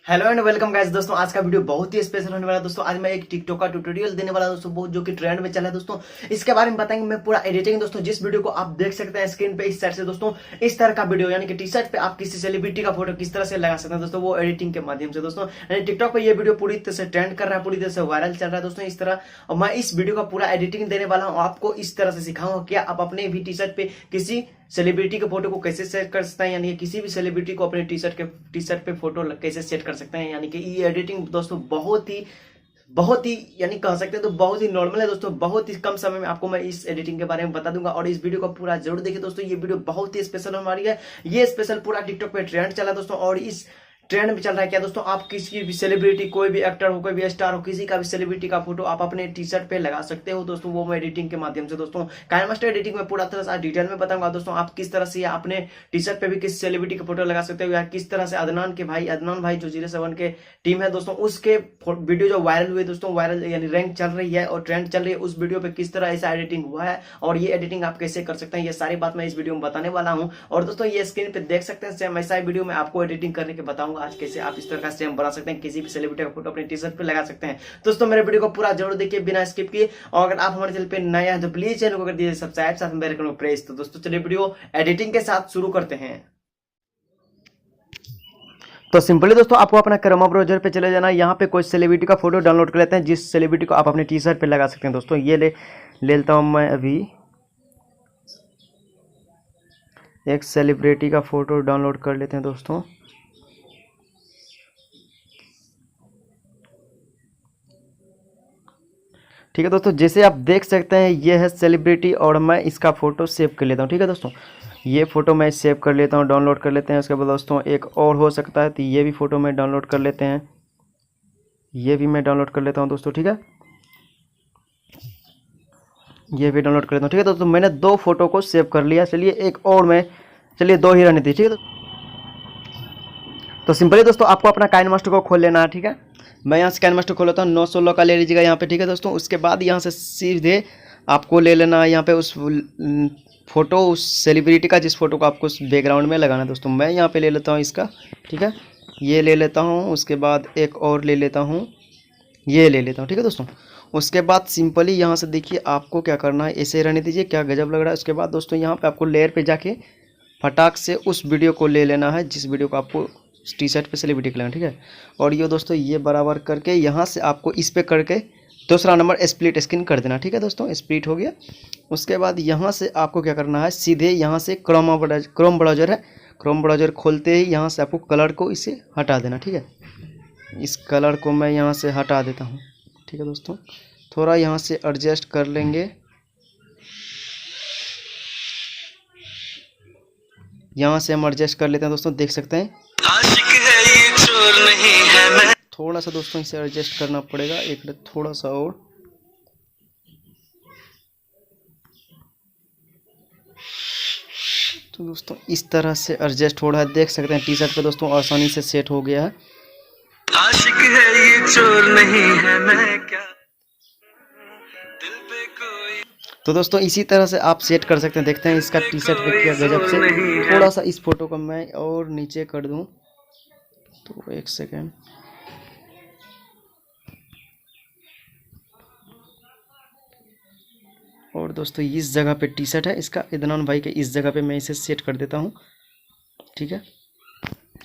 Hello and welcome guys दोस्तों। आज का वीडियो बहुत ही स्पेशल होने वाला है दोस्तों। आज मैं एक टिकटॉक का ट्यूटोरियल देने वाला दोस्तों, बहुत जो कि ट्रेंड में चला है दोस्तों। इसके बारे में बताएंगे मैं पूरा एडिटिंग दोस्तों। जिस वीडियो को आप देख सकते हैं स्क्रीन पे इस साइड से दोस्तों, इस तरह का वीडियो यानी कि टी शर्ट पे आप किसी सेलिब्रिटी का फोटो किस तरह से लगा सकते हैं दोस्तों, वो एडिटिंग के माध्यम से दोस्तों। टिकटॉक पे ये वीडियो पूरी तरह से ट्रेंड कर रहा है, पूरी तरह से वायरल चल रहा है दोस्तों इस तरह। और मैं इस वीडियो का पूरा एडिटिंग देने वाला हूँ, आपको इस तरह से सिखाऊंगा क्या आप अपने भी टी शर्ट पे किसी सेलिब्रिटी के फोटो को कैसे सेट कर सकते हैं, यानी कि किसी भी सेलिब्रिटी को अपने टी शर्ट पे फोटो कैसे सेट कर सकते हैं। यानी कि ये एडिटिंग दोस्तों बहुत ही यानी कह सकते हैं तो बहुत ही नॉर्मल है दोस्तों। बहुत ही कम समय में आपको मैं इस एडिटिंग के बारे में बता दूंगा और इस वीडियो को पूरा जरूर देखिए दोस्तों। ये वीडियो बहुत ही स्पेशल हमारी है, ये स्पेशल पूरा टिकटॉक पे ट्रेंड चला दोस्तों। और इस ट्रेंड में चल रहा है क्या दोस्तों, आप किसी भी सेलिब्रिटी, कोई भी एक्टर हो, कोई भी स्टार हो, किसी का भी सेलिब्रिटी का फोटो आप अपने टी शर्ट पे लगा सकते हो दोस्तों, वो मैं एडिटिंग के माध्यम से दोस्तों। काइनमास्टर एडिटिंग में पूरा तरह से डिटेल में बताऊंगा दोस्तों, आप किस तरह से अपने टी शर्ट पे भी किस सेलिब्रिटी का फोटो लगा सकते हो, या किस तरह से अदनान भाई जो 07 के टीम है दोस्तों, उसके वीडियो जो वायरल हुए दोस्तों, वायरल यानी रैंक चल रही है और ट्रेंड चल रही है, उस वीडियो पे किस तरह ऐसा एडिटिंग हुआ है और ये एडिटिंग आप कैसे कर सकते हैं, ये सारी बात मैं इस वीडियो में बताने वाला हूं। और दोस्तों ये स्क्रीन पे देख सकते हैं, सेम ऐसा वीडियो में आपको एडिटिंग करने के बताऊंगा आज कैसे आप इस का स्टेम बना सकते हैं, किसी भी सेलिब्रिटी का फोटो अपने टी शर्ट पे लगा सकते हैं। दोस्तों मेरे वीडियो को पूरा जरूर देखिए बिना स्किप किए, और अगर आप हमारे चैनल पे नए हैं तो प्लीज चैनल को कर दीजिए सब्सक्राइब, साथ में बेल आइकन को प्रेस। तो दोस्तों चलिए वीडियो एडिटिंग के साथ शुरू करते हैं। तो सिंपली दोस्तों आपको अपना क्रोमा ब्राउजर पे चले जाना, यहाँ पे कोई सेलिब्रिटी का फोटो डाउनलोड कर लेते हैं जिस सेलिब्रिटी को आप अपने टी शर्ट पे लगा सकते हैं दोस्तों। ये ले लेता हूँ मैं अभी एक सेलिब्रिटी का फोटो डाउनलोड कर लेते हैं दोस्तों। ठीक है दोस्तों, जैसे आप देख सकते हैं ये है सेलिब्रिटी और मैं इसका फ़ोटो सेव कर लेता हूँ। ठीक है दोस्तों, ये फ़ोटो मैं सेव कर लेता हूँ, डाउनलोड कर लेते हैं। उसके बाद दोस्तों एक और हो सकता है तो ये भी फ़ोटो मैं डाउनलोड कर लेते हैं, ये भी मैं डाउनलोड कर लेता हूँ दोस्तों। ठीक है, ये भी डाउनलोड कर लेता हूँ। ठीक है दोस्तों, मैंने दो फोटो को सेव कर लिया। चलिए एक और मैं, चलिए दो ही रहने दीजिए। ठीक है, तो सिंपली दोस्तों आपको अपना काइनमास्टर को खोल लेना है। ठीक है, मैं यहाँ से काइनमास्टर खोल लेता हूँ, 916 का ले लीजिएगा यहाँ पे। ठीक है दोस्तों, उसके बाद यहाँ से सीधे आपको ले लेना है यहाँ पे उस फोटो, उस सेलिब्रिटी का जिस फोटो को आपको उस बैकग्राउंड में लगाना है दोस्तों। मैं यहाँ पे ले लेता हूँ इसका, ठीक है, ये ले लेता हूँ। उसके बाद एक और ले लेता हूँ, ये ले लेता हूँ। ठीक है दोस्तों, उसके बाद सिंपली यहाँ से देखिए आपको क्या करना है, ऐसे रहने दीजिए, क्या गजब लग रहा है। उसके बाद दोस्तों यहाँ पे आपको लेयर पे जाके फटाक से उस वीडियो को ले लेना है जिस वीडियो को आपको टी शर्ट पे सेलिब्रिटी के लेना। ठीक है, और ये दोस्तों ये बराबर करके यहाँ से आपको इस पे करके दूसरा नंबर स्प्लिट स्क्रीन कर देना। ठीक है दोस्तों, स्प्लिट हो गया। उसके बाद यहाँ से आपको क्या करना है, सीधे यहाँ से क्रोम ब्राउजर है, क्रोम ब्राउजर खोलते ही यहाँ से आपको कलर को इसे हटा देना। ठीक है, इस कलर को मैं यहाँ से हटा देता हूँ। ठीक है दोस्तों, थोड़ा यहाँ से एडजस्ट कर लेंगे, यहाँ से हम एडजस्ट कर लेते हैं दोस्तों। देख सकते हैं नहीं है मैं, थोड़ा सा दोस्तों इसे एडजस्ट करना पड़ेगा, एक थोड़ा सा और। तो दोस्तों इस तरह से एडजस्ट हो रहा है, देख सकते हैं टी शर्ट पे दोस्तों आसानी से सेट हो गया है। आशिक है ये चोर नहीं है मैं क्या, दिल पे कोई। तो दोस्तों इसी तरह से आप सेट कर सकते हैं। देखते हैं इसका टी शर्ट पे क्या गजब से। थोड़ा सा इस फोटो को मैं और नीचे कर दूं, तो एक सेकेंड। और दोस्तों इस जगह पे टी शर्ट है इसका, अदनान भाई के, इस जगह पे मैं इसे सेट कर देता हूँ। ठीक है,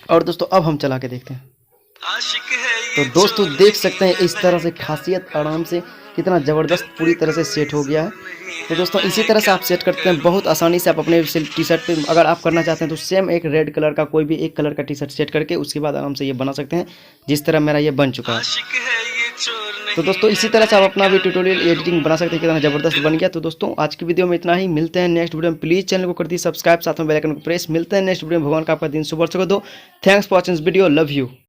और दोस्तों अब हम चला के देखते हैं। तो दोस्तों देख सकते हैं इस तरह से खासियत आराम से कितना ज़बरदस्त पूरी तरह से सेट हो गया है। तो दोस्तों इसी तरह से आप सेट करते हैं बहुत आसानी से। आप अपने टी शर्ट पे अगर आप करना चाहते हैं तो सेम एक रेड कलर का कोई भी एक कलर का टी शर्ट सेट करके उसके बाद आराम से ये बना सकते हैं जिस तरह मेरा ये बन चुका है। तो दोस्तों इसी तरह से आप अपना भी ट्यूटोरियल एडिटिंग बना सकते हैं, कितना ज़बरदस्त बन गया। तो दोस्तों आज की वीडियो में इतना ही, मिलते हैं नेक्स्ट वीडियो में। प्लीज़ चैनल को कर दीजिए सब्सक्राइब, साथ में बेल आइकन को प्रेस। मिलते हैं नेक्स्ट वीडियो में, भगवान का आपका दिन शुभ हो। Thanks for watching this video, love you.